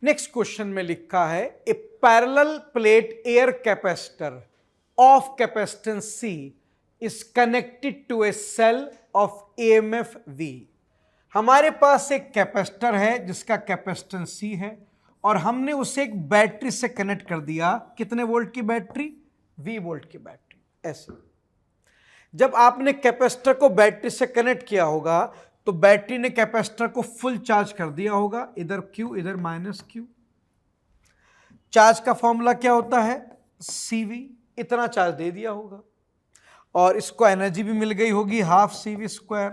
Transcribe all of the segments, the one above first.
Next question में लिखा है a parallel plate air capacitor of capacitance C is connected to a cell of EMF V। हमारे पास एक capacitor है जिसका कैपेसिटेंस C है और हमने उसे एक बैटरी से कनेक्ट कर दिया। कितने वोल्ट की बैटरी? V वोल्ट की बैटरी। ऐसे जब आपने कैपेसिटर को बैटरी से कनेक्ट किया होगा तो बैटरी ने कैपेसिटर को फुल चार्ज कर दिया होगा, इधर Q इधर -Q। चार्ज का फॉर्मूला क्या होता है? CV। इतना चार्ज दे दिया होगा और इसको एनर्जी भी मिल गई होगी ½ CV²।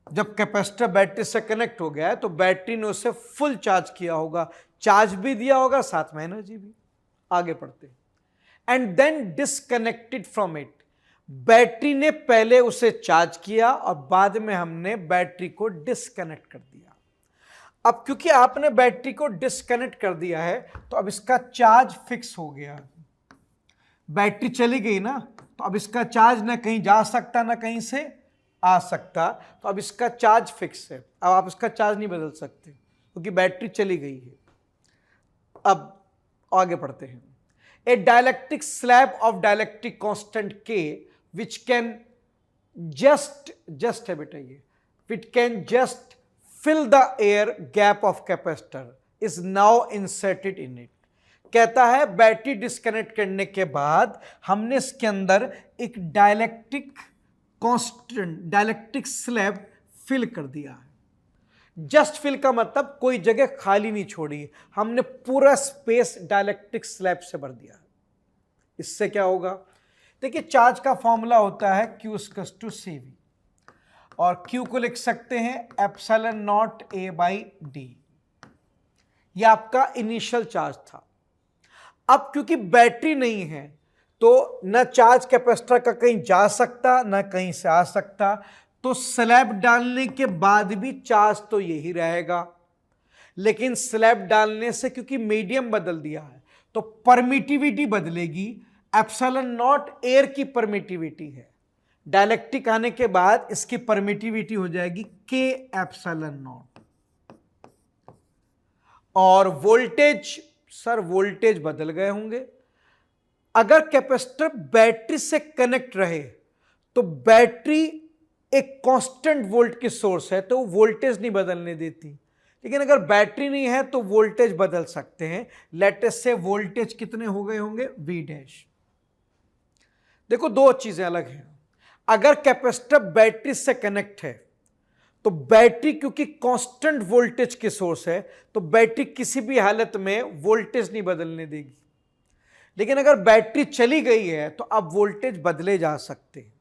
जब कैपेसिटर बैटरी से कनेक्ट हो गया है तो बैटरी ने उसे फुल चार्ज किया होगा, चार्ज भी दिया होगा साथ में एनर्जी भी। आगे पढ़ते हैं। And then disconnected from it. Battery ने पहले उसे चार्ज किया और बाद में हमने बैटरी को डिस्कनेक्ट कर दिया। अब क्योंकि आपने बैटरी को डिस्कनेक्ट कर दिया है तो अब इसका चार्ज फिक्स हो गया। बैटरी चली गई ना, तो अब इसका चार्ज ना कहीं जा सकता ना कहीं से आ सकता, तो अब इसका चार्ज फिक्स है। अब आप इसका चार्ज नहीं बदल सकते क्योंकि बैटरी चली गई है। अब आगे पढ़ते हैं। A dielectric slab of dielectric constant K which can just है बेटा ये, which can just fill the air gap of capacitor is now inserted in it। कहता है बैटरी डिस्कनेक्ट करने के बाद हमने इसके अंदर एक dielectric constant dielectric slab fill कर दिया है। जस्ट फिल का मतलब कोई जगह खाली नहीं छोड़ी, हमने पूरा स्पेस डाइलेक्ट्रिक स्लैब से भर दिया है। इससे क्या होगा? देखिए चार्ज का फॉर्मूला होता है Q=CV और Q को लिख सकते हैं ε0 A/d। यह आपका इनिशियल चार्ज था। अब क्योंकि बैटरी नहीं है तो न चार्ज कैपेसिटर का कहीं जा सकता न कहीं से आ सकता, तो स्लैब डालने के बाद भी चार्ज तो यही रहेगा। लेकिन स्लैब डालने से क्योंकि मीडियम बदल दिया है तो परमिटिविटी बदलेगी। ε0 एयर की परमिटिविटी है, डाइलेक्ट्रिक आने के बाद इसकी परमिटिविटी हो जाएगी K∈0। और वोल्टेज, सर वोल्टेज बदल गए होंगे। अगर कैपेसिटर बैटरी से कनेक्ट रहे तो बैटरी एक कांस्टेंट वोल्ट की सोर्स है तो वोल्टेज नहीं बदलने देती, लेकिन अगर बैटरी नहीं है तो वोल्टेज बदल सकते हैं। लेट अस से वोल्टेज कितने हो गए होंगे? V'। देखो दो चीजें अलग हैं। अगर कैपेसिटर बैटरी से कनेक्ट है तो बैटरी क्योंकि कांस्टेंट वोल्टेज की सोर्स है तो बैटरी किसी भी हालत में वोल्टेज नहीं बदलने देगी। लेकिन अगर बैटरी चली गई है तो अब वोल्टेज बदले जा सकते हैं।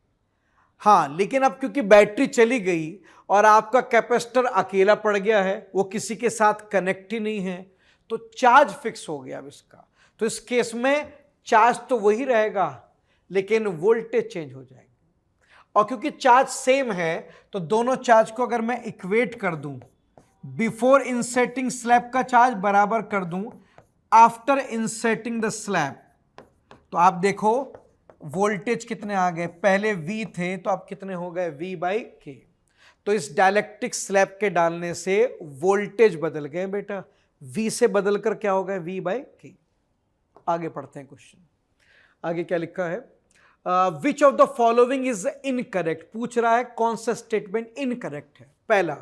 हाँ, लेकिन अब क्योंकि बैटरी चली गई और आपका कैपेसिटर अकेला पड़ गया है, वो किसी के साथ कनेक्ट ही नहीं है, तो चार्ज फिक्स हो गया अब इसका। तो इस केस में चार्ज तो वही रहेगा लेकिन वोल्टेज चेंज हो जाएगी। और क्योंकि चार्ज सेम है तो दोनों चार्ज को अगर मैं इक्वेट कर दूं, बिफोर इंसर्टिंग स्लैब का चार्ज बराबर कर दूं आफ्टर इंसर्टिंग द स्लैब, तो आप देखो वोल्टेज कितने आ गए। पहले V थे तो अब कितने हो गए? V/K। तो इस डाइलेक्ट्रिक स्लैब के डालने से वोल्टेज बदल गए बेटा, V से बदलकर क्या हो गया? V/K। आगे पढ़ते हैं क्वेश्चन। आगे क्या लिखा है? Which of the following is incorrect. पूछ रहा है कौन सा स्टेटमेंट इनकरेक्ट है। पहला,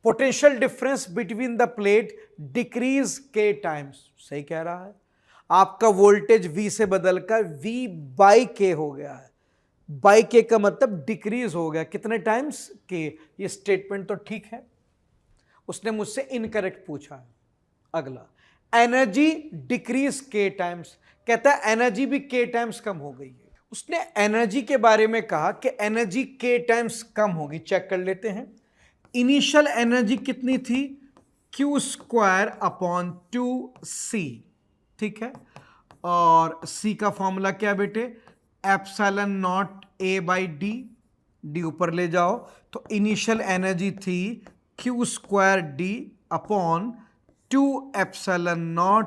potential difference between the plate decrease K times. सही कह रहा है, आपका वोल्टेज V से बदलकर V/K हो गया है। बाई K का मतलब डिक्रीज हो गया, कितने टाइम्स? K। ये स्टेटमेंट तो ठीक है, उसने मुझसे इनकरेक्ट पूछा है। अगला, एनर्जी डिक्रीज K टाइम्स। कहता है एनर्जी भी K टाइम्स कम हो गई है। उसने एनर्जी के बारे में कहा कि एनर्जी K टाइम्स कम होगी। चेक कर लेते हैं। इनिशियल एनर्जी कितनी थी? Q²/2C। ठीक है, और C का फॉर्मूला क्या बेटे? ε0 A/d। d ऊपर ले जाओ तो इनिशियल एनर्जी थी Q²D/2ε0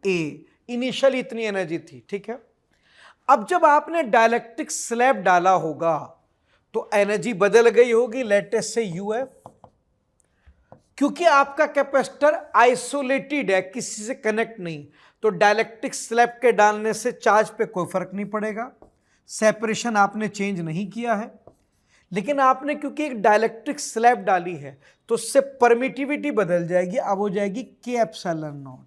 A। इनिशियल इतनी एनर्जी थी। ठीक है, अब जब आपने डाइलेक्ट्रिक स्लैब डाला होगा तो एनर्जी बदल गई होगी। लेट अस से UF। क्योंकि आपका कैपेसिटर आइसोलेटेड है, किसी से कनेक्ट नहीं, तो डाइलेक्ट्रिक स्लैब के डालने से चार्ज पे कोई फर्क नहीं पड़ेगा, सेपरेशन आपने चेंज नहीं किया है। लेकिन आपने क्योंकि एक डाइलेक्ट्रिक स्लैब डाली है तो उससे परमिटिविटी बदल जाएगी, अब हो जाएगी के एप्सिलॉन नॉट।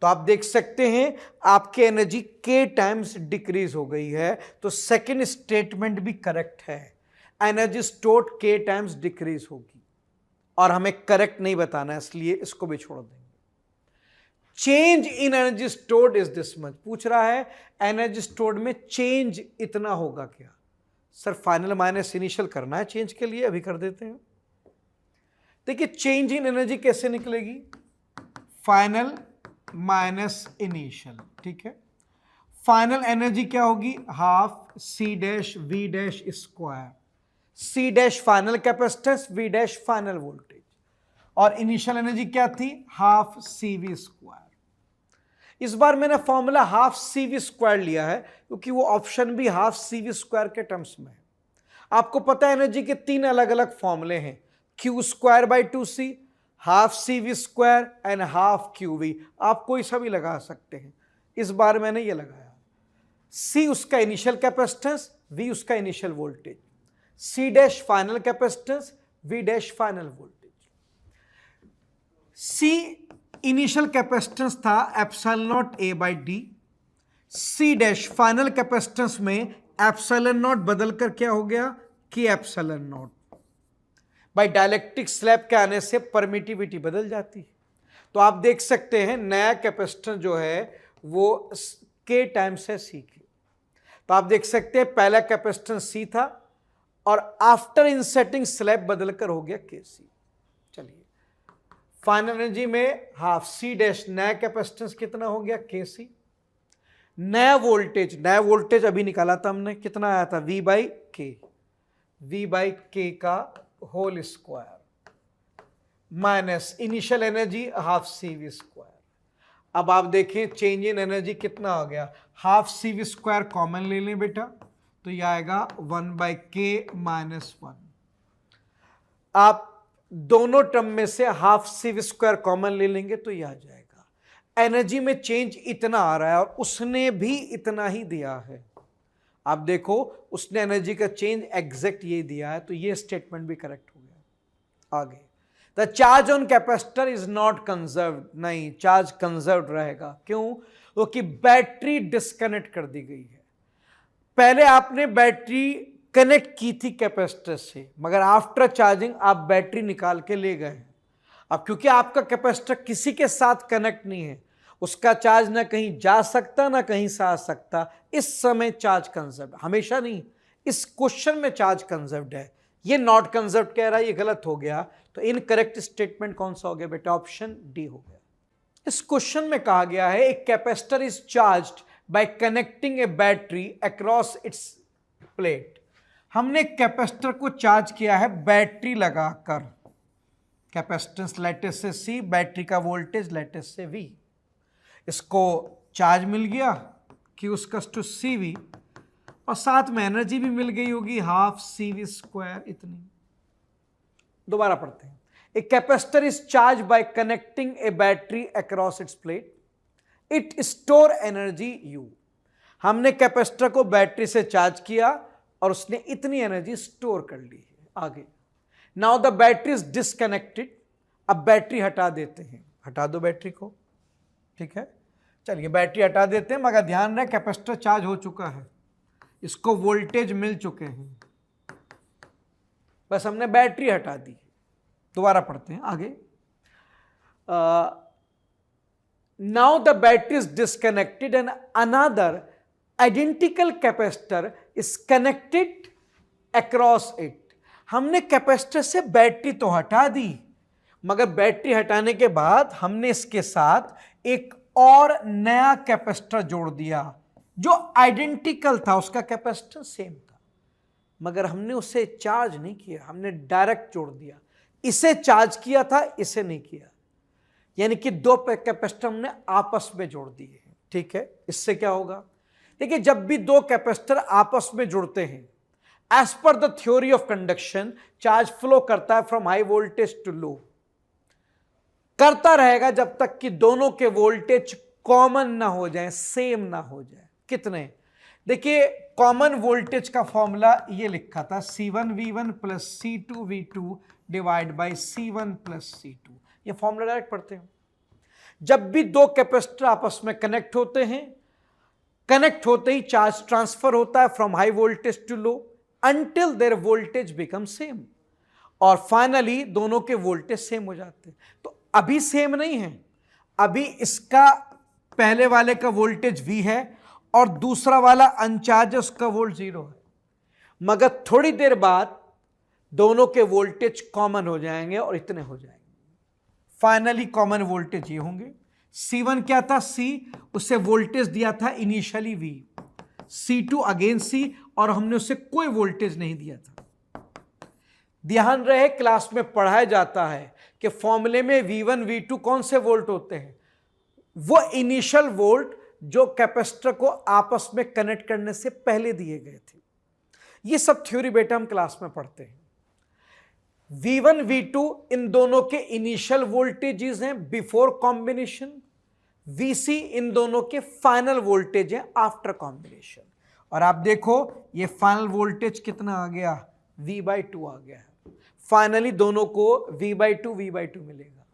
तो आप देख सकते हैं आपकी एनर्जी के टाइम्स डिक्रीज हो गई है, तो सेकंड स्टेटमेंट भी करेक्ट है, एनर्जी स्टोर्ड के टाइम्स डिक्रीज होगी, और हमें करेक्ट नहीं बताना है इसलिए इसको भी छोड़ देंगे। Change in energy stored is this much, पूछ रहा है एनर्जी स्टोर्ड में चेंज इतना होगा क्या। सर फाइनल माइनस इनिशियल करना है चेंज के लिए, अभी कर देते हैं। देखिए चेंज इन एनर्जी कैसे निकलेगी, फाइनल माइनस इनिशियल, ठीक है। फाइनल एनर्जी क्या होगी, half C dash V dash square, C dash final capacitance, V dash final voltage, और इनिशियल एनर्जी क्या थी, हाफ सी वी स्क्वायर। इस बार मैंने formula half C V square लिया है क्योंकि वो ऑप्शन भी हाफ सी वी स्क्वायर के टर्म्स में है। आपको पता है एनर्जी के 3 अलग अलग फॉर्मूले हैं, Q square by 2c, half C V square and half Q V. आप कोई सा भी लगा सकते हैं, इस बार मैंने ये लगाया। सी उसका इनिशियल कैपेसिटेंस, वी उसका initial voltage, C dash final capacitance, V dash final voltage. C initial capacitance था epsilon naught A by D, C dash final capacitance में एप्सिलॉन नॉट बदलकर क्या हो गया, कि एप्सिलॉन नॉट। भाई डाइलेक्ट्रिक स्लैब के आने से परमिटिविटी बदल जाती है, तो आप देख सकते हैं नया कैपेसिटर जो है वो के टाइम्स है सी के। तो आप देख सकते हैं पहला कैपेसिटर सी था और आफ्टर इंसेटिंग स्लैब बदलकर हो गया के सी। चलिए फाइनल एनर्जी में हाफ सी डैश, नया कैपेसिटेंस कितना हो गया, के सी। नया वोल्टेज अभी निकाला था हमने, कितना आया था, V बाई के का whole square minus initial energy half C V square. अब आप देखें चेंज इन एनर्जी कितना हो गया, half C V square common ले लें बेटा, तो यह आएगा 1 बाई के माइनस 1। आप दोनों टर्म में से half C V square common ले लेंगे तो यह आ जाएगा। एनर्जी में चेंज इतना आ रहा है और उसने भी इतना ही दिया है। आप देखो उसने एनर्जी का चेंज एग्जैक्ट ये दिया है, तो ये स्टेटमेंट भी करेक्ट हो गया। आगे, the charge on capacitor is not conserved, नहीं चार्ज कंजर्व्ड रहेगा। क्यों, क्योंकि बैटरी डिस्कनेक्ट कर दी गई है। पहले आपने बैटरी कनेक्ट की थी कैपेसिटर से, मगर आफ्टर चार्जिंग आप बैटरी निकाल के ले गए। अब क्योंकि आपका कैपेसिटर किसी के साथ कनेक्ट नहीं है, उसका चार्ज ना कहीं जा सकता ना कहीं से आ सकता, इस समय चार्ज कंजर्व्ड, हमेशा नहीं, इस क्वेश्चन में चार्ज कंजर्व्ड है। ये नॉट कंजर्व्ड कह रहा है, ये गलत हो गया। तो इनकरेक्ट स्टेटमेंट कौन सा हो गया बेटा, ऑप्शन डी हो गया। इस क्वेश्चन में कहा गया है एक capacitor is charged bye connecting A battery across its plate. हमने कैपेसिटर को चार्ज किया है बैटरी लगाकर, कैपेसिटेंस लेटेस से सी, बैटरी का वोल्टेज लेटेस से वी। इसको चार्ज मिल गया Q टू सी वी, और साथ में एनर्जी भी मिल गई होगी हाफ सी वी स्क्वायर इतनी। दोबारा पढ़ते हैं, a capacitor is charge by connecting A battery across its plate, it store energy U। हमने कैपेसिटर को बैटरी से चार्ज किया और उसने इतनी एनर्जी स्टोर कर ली है। आगे, now the battery is disconnected, अब बैटरी हटा देते हैं, हटा दो बैटरी को, ठीक है। चलिए बैटरी हटा देते हैं, मगर ध्यान रहे कैपेसिटर चार्ज हो चुका है, इसको वोल्टेज मिल चुके हैं, बस हमने बैटरी हटा दी। दोबारा पढ़ते हैं आगे, now the battery is disconnected and another identical capacitor is connected across it. हमने कैपेसिटर से बैटरी तो हटा दी, मगर बैटरी हटाने के बाद हमने इसके साथ एक और नया कैपेसिटर जोड़ दिया जो आइडेंटिकल था, उसका कैपेसिटर सेम था, मगर हमने उसे चार्ज नहीं किया, हमने डायरेक्ट जोड़ दिया। इसे चार्ज किया था, इसे नहीं किया, यानी कि दो कैपेसिटर हमने आपस में जोड़ दिए हैं, ठीक है। इससे क्या होगा, देखिए जब भी दो कैपेसिटर आपस में जुड़ते हैं, एज पर the theory of conduction charge flow करता है from high voltage to low, करता रहेगा जब तक कि दोनों के वोल्टेज कॉमन ना हो जाए, सेम ना हो जाए। कितने? देखिए कॉमन वोल्टेज का फॉर्मूला ये लिखा था C1V1 plus C2V2 divide by C1 plus C2। ये फॉर्मूला डायरेक्ट पढ़ते हैं। जब भी दो कैपेसिटर आपस में कनेक्ट होते हैं, कनेक्ट होते ही चार्ज ट्रांसफर होता है from high voltage to low until their voltage become same, और फाइनली दोनों के वोल्टेज सेम हो जाते हैं। तो अभी सेम नहीं है, अभी इसका पहले वाले का वोल्टेज V है और दूसरा वाला अनचार्ज उसका वोल्ट 0 है, मगर थोड़ी देर बाद दोनों के वोल्टेज कॉमन हो जाएंगे और इतने हो जाएंगे। फाइनली कॉमन वोल्टेज ये होंगे। C1 क्या था? C, उससे वोल्टेज दिया था initially V, C2 again C, और हमने उससे कोई वोल्टेज नहीं दिया था। ध्यान रहे क्लास में पढ़ाया जाता है कि फॉर्मूले में V1 V2 कौन से वोल्ट होते हैं? वो इनिशियल वोल्ट जो कैपेसिटर को आपस में कनेक्ट करने से पहले दिए गए थे। ये सब थ्योरी बेटा हम क्लास में पढ़ते हैं। V1 V2 इन दोनों के इनिशियल वोल्टेजेस हैं बिफोर कॉम्बिनेशन, Vc इन दोनों के फाइनल वोल्टेज हैं आफ्टर कॉम्बिनेशन। और आप देखो ये फाइनल वोल्टेज कितना आ गया? V/2 आ गया है। फाइनली दोनों को V/2 मिलेगा।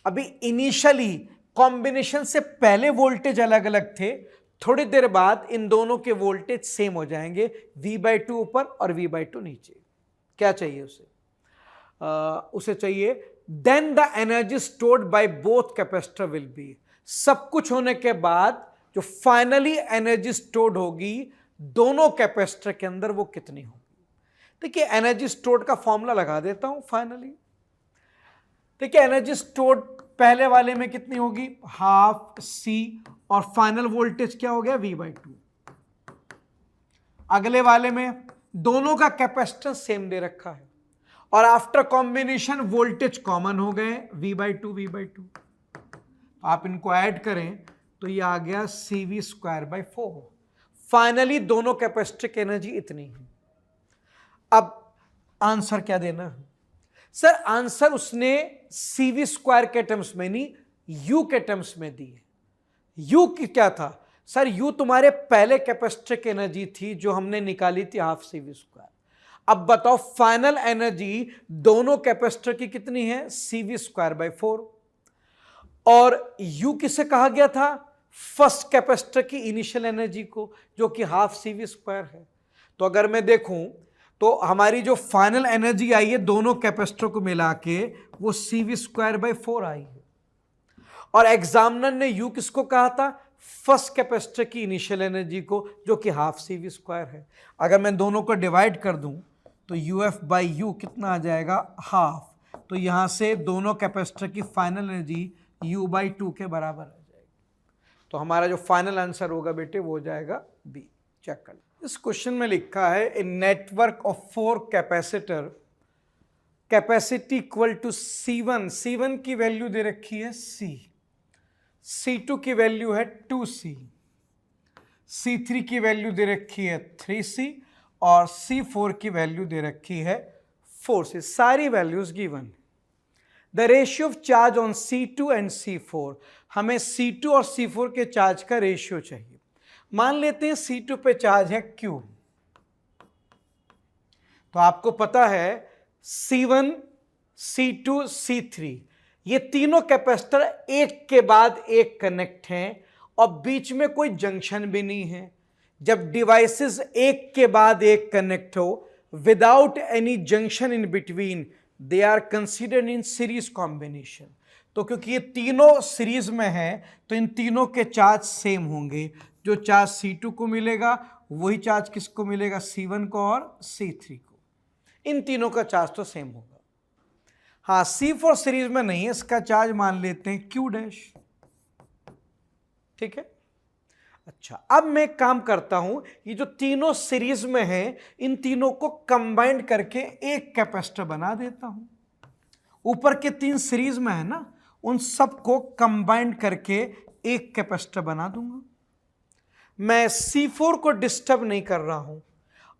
अभी इनिशियली कॉम्बिनेशन से पहले वोल्टेज अलग अलग थे, थोड़ी देर बाद इन दोनों के वोल्टेज सेम हो जाएंगे, V/2 ऊपर और V/2 नीचे। क्या चाहिए उसे? उसे चाहिए then the energy stored by both capacitor will be. सब कुछ होने के बाद जो फाइनली एनर्जी स्टोर्ड होगी दोनों कैपेसिटर के अंदर वो कितनी होगी? देखिए एनर्जी स्टोर्ड का फॉर्मूला लगा देता हूं फाइनली। देखिए एनर्जी स्टोर्ड पहले वाले में कितनी होगी? हाफ C, और फाइनल वोल्टेज क्या हो गया? V/2। अगले वाले में दोनों का कैपेसिटेंस सेम दे रखा है और आफ्टर कॉम्बिनेशन वोल्टेज कॉमन हो गए V/2। आप इनको ऐड करें तो ये आ गया CV²/4। फाइनली दोनों कैपेसिटर की एनर्जी इतनी है। अब आंसर क्या देना है? सर आंसर उसने CV² के टर्म्स में नहीं, U के टर्म्स में दी है। U की क्या था? सर U तुम्हारे पहले कैपेसिटर की एनर्जी थी जो हमने निकाली थी हाफ CV²। अब बताओ फाइनल एनर्जी दोनों कैपेसिटर की कितनी है? CV²/4। और U किसे कहा गया था? फर्स्ट कैपेसिटर की इनिशियल एनर्जी को, जो कि हाफ CV² है। तो अगर मैं देखूं तो हमारी जो फाइनल एनर्जी आई है दोनों कैपेसिटर को मिला के वो CV²/4 आई है। और एग्जामिनर ने U किसको कहा था? फर्स्ट कैपेसिटर की इनिशियल एनर्जी को, जो कि हाफ CV² है। अगर मैं दोनों को डिवाइड कर दूं तो UF/U कितना आ जाएगा? हाफ। तो यहां से दोनों कैपेसिटर की फाइनल एनर्जी U/2 के बराबर आ जाएगी। तो हमारा जो फाइनल आंसर होगा बेटे वो हो जाएगा B। चेक कर। इस क्वेश्चन में लिखा है a network of 4 capacitor, capacity equal to C1 की वैल्यू दे रखी है C, C2 की वैल्यू है 2C, C3 की वैल्यू दे रखी है 3C और C4 की वैल्यू दे रखी है 4C। सारी values given. The ratio of charge on C2 and C4, हमें C2 और C4 के चार्ज का रेशियो चाहिए। मान लेते हैं C2 पे चार्ज है Q, तो आपको पता है C1, C2, C3 ये तीनों कैपेसिटर एक के बाद एक कनेक्ट हैं और बीच में कोई जंक्शन भी नहीं है। जब डिवाइसेस एक के बाद एक कनेक्ट हो without any junction in between, they are considered in series combination. तो क्योंकि ये तीनों सीरीज में हैं तो इन तीनों के चार्ज सेम होंगे। जो चार्ज C2 को मिलेगा वही चार्ज किसको मिलेगा? C1 को और C3 को। इन तीनों का चार्ज तो सेम होगा। हाँ C4 सीरीज में नहीं है, इसका चार्ज मान लेते हैं Q'। ठीक है। अच्छा अब मैं काम करता हूं, ये जो तीनों सीरीज में हैं इन तीनों को कंबाइंड करके एक कैपेसिटर बना देता हूं। ऊपर के 3 सीरीज में है ना, उन सबको कंबाइंड करके एक कैपेसिटर बना दूंगा। मैं C4 को डिस्टर्ब नहीं कर रहा हूं।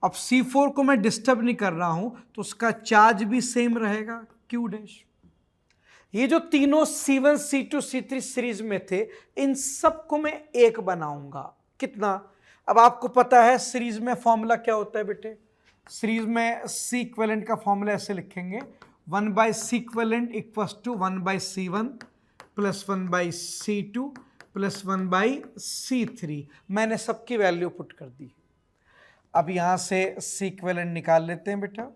अब C4 को मैं डिस्टर्ब नहीं कर रहा हूं तो उसका चार्ज भी सेम रहेगा Q'। ये जो तीनों C1 C2 C3 सीरीज में थे, इन सबको मैं एक बनाऊंगा। कितना? अब आपको पता है सीरीज में फॉर्मूला क्या होता है बेटे। सीरीज में सी इक्विवेलेंट का फॉर्मूला ऐसे लिखेंगे, 1/C equivalent equals to 1/C1 plus 1/C2 plus 1/C3। मैंने सबकी वैल्यू पुट कर दी। अब यहां से सी इक्विवेलेंट निकाल लेते हैं बेटा।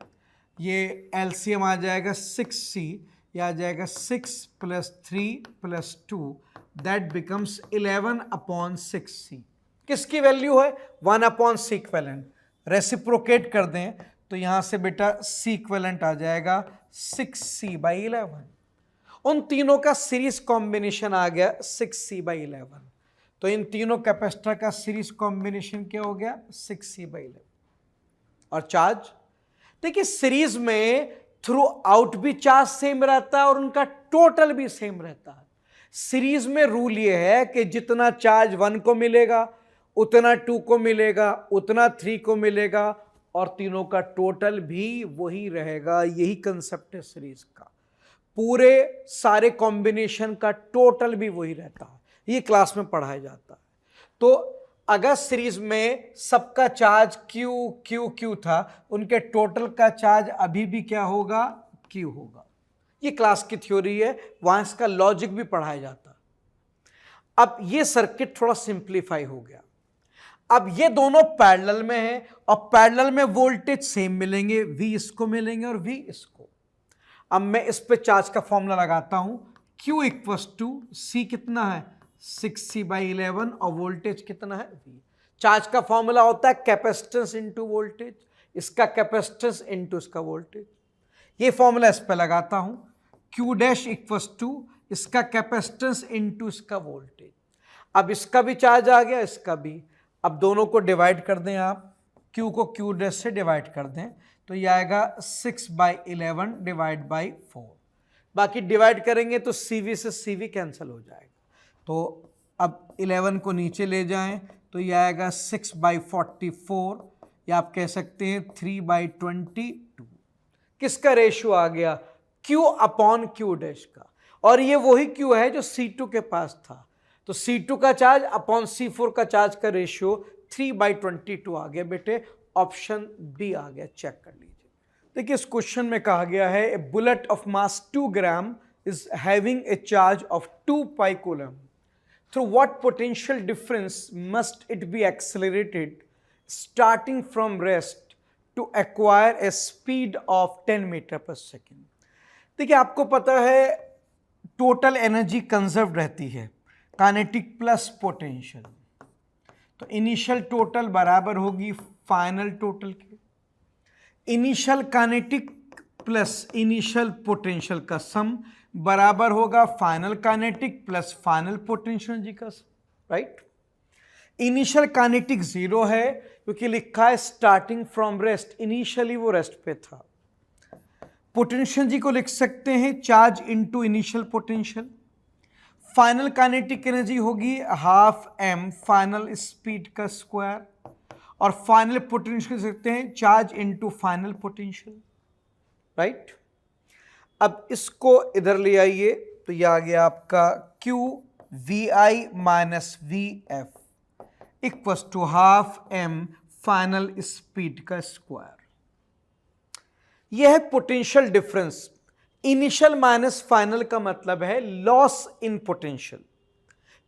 ये एलसीएम आ जाएगा 6C, यह आ जाएगा 6 plus 3 plus 2, that becomes 11/6C। किसकी वैल्यू है? 1/C equivalent. रेसिप्रोकेट कर दें तो यहां से बेटा सी इक्विवेलेंट आ जाएगा 6C/11। उन तीनों का सीरीज कॉम्बिनेशन आ गया 6C/11। तो इन तीनों कैपेसिटर का सीरीज कॉम्बिनेशन क्या हो गया? 6C/11। और चार्ज देखिए, सीरीज में थ्रू आउट भी चार्ज सेम रहता है और उनका टोटल भी सेम रहता है। सीरीज में रूल ये है कि जितना चार्ज 1 को मिलेगा उतना 2 को मिलेगा, उतना 3 को मिलेगा, और तीनों का टोटल भी वही रहेगा। यही कंसेप्ट है सीरीज का। पूरे सारे कॉम्बिनेशन का टोटल भी वही रहता है। ये क्लास में पढ़ाया जाता है। तो अगर सीरीज में सबका चार्ज Q Q Q था, उनके टोटल का चार्ज अभी भी क्या होगा? Q होगा। ये क्लास की थ्योरी है, वहां इसका लॉजिक भी पढ़ाया जाता है। अब ये सर्किट थोड़ा सिंप्लीफाई हो गया। अब ये दोनों पैरेलल में हैं और पैरेलल में वोल्टेज सेम मिलेंगे, V इसको मिलेंगे और V इसको। अब मैं इस पे चार्ज का फॉर्मूला लगाता हूं, Q इक्वल्स टू C कितना है? 6C/11 और वोल्टेज कितना है? V। चार्ज का फॉर्मूला होता है कैपेसिटेंस इनटू वोल्टेज, इसका कैपेसिटेंस इनटू इसका वोल्टेज। ये फॉर्मूला इस पे लगाता हूं, Q डैश इक्वल्स टू इसका कैपेसिटेंस इनटू इसका वोल्टेज। अब इसका भी चार्ज आ गया, इसका भी। अब दोनों को डिवाइड कर दें आप, Q को Q डैश से डिवाइड कर दें तो ये आएगा 6/11 डिवाइड बाई 4। बाकी डिवाइड करेंगे तो CV से CV कैंसिल हो जाएगा। तो अब 11 को नीचे ले जाएं तो ये आएगा 6/44, या आप कह सकते हैं 3/22। किसका रेशियो आ गया? Q/Q डैश का। और ये वही Q है जो C2 के पास था। तो C2 का चार्ज अपॉन C4 का चार्ज का रेशियो 3/22 आ गया बेटे। ऑप्शन बी आ गया, चेक कर लीजिए। देखिए, इस क्वेश्चन में कहा गया है a bullet of mass 2 gram is having a charge of 2 pi coulomb. Through what potential difference must it be accelerated starting from rest to acquire a speed of 10 metre per second. देखिए, आपको पता है total energy conserve रहती है, kinetic plus potential. तो initial total बराबर होगी final total के। Initial kinetic plus initial potential का सम बराबर होगा final kinetic plus final potential जी का सम, राइट। इनिशियल काइनेटिक 0 है क्योंकि लिखा है स्टार्टिंग फ्रॉम रेस्ट, इनिशियली वो रेस्ट पे था। पोटेंशियल जी को लिख सकते हैं charge into initial potential. Final kinetic energy होगी हाफ m फाइनल स्पीड का स्क्वायर, और फाइनल पोटेंशियल सकते हैं charge into final potential, right. अब इसको इधर ले आइए तो यह आ गया आपका Q VI minus VF equals to half m final speed का स्क्वायर। यह है potential difference. Initial minus final का मतलब है loss in potential.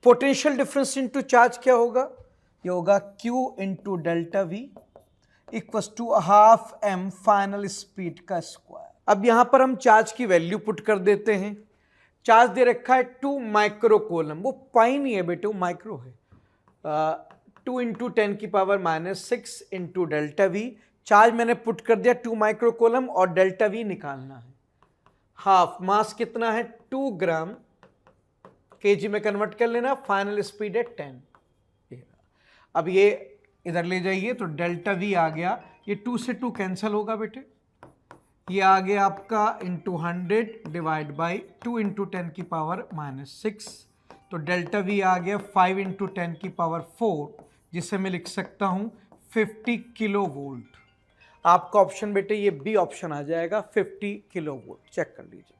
Potential difference into charge क्या होगा? ये होगा Q into delta V equals to half m final speed का स्क्वायर। अब यहां पर हम चार्ज की वैल्यू पुट कर देते हैं। चार्ज दे रखा है 2 माइक्रो कूलम, वो पाई नहीं है बेटे, वो माइक्रो है। 2 इंटू 10 की power -6 into delta V। Charge मैंने पुट कर दिया 2 माइक्रो कूलम और डेल्टा V निकालना है। हाफ मास कितना है? 2 ग्राम, केजी में कन्वर्ट कर लेना। फाइनल स्पीड है 10। अब ये इधर ले जाइए तो डेल्टा V आ गया, ये 2 से 2 कैंसिल होगा बेटे। ये आ गया आपका इंटू 100 डिवाइड बाई 2 इंटू 10 की पावर -6। तो डेल्टा V आ गया 5 इंटू 10 की पावर 4, जिसे मैं लिख सकता हूँ 50 किलो वोल्ट। आपका ऑप्शन बेटे ये बी ऑप्शन आ जाएगा, 50 किलो वोल्ट। चेक कर लीजिए।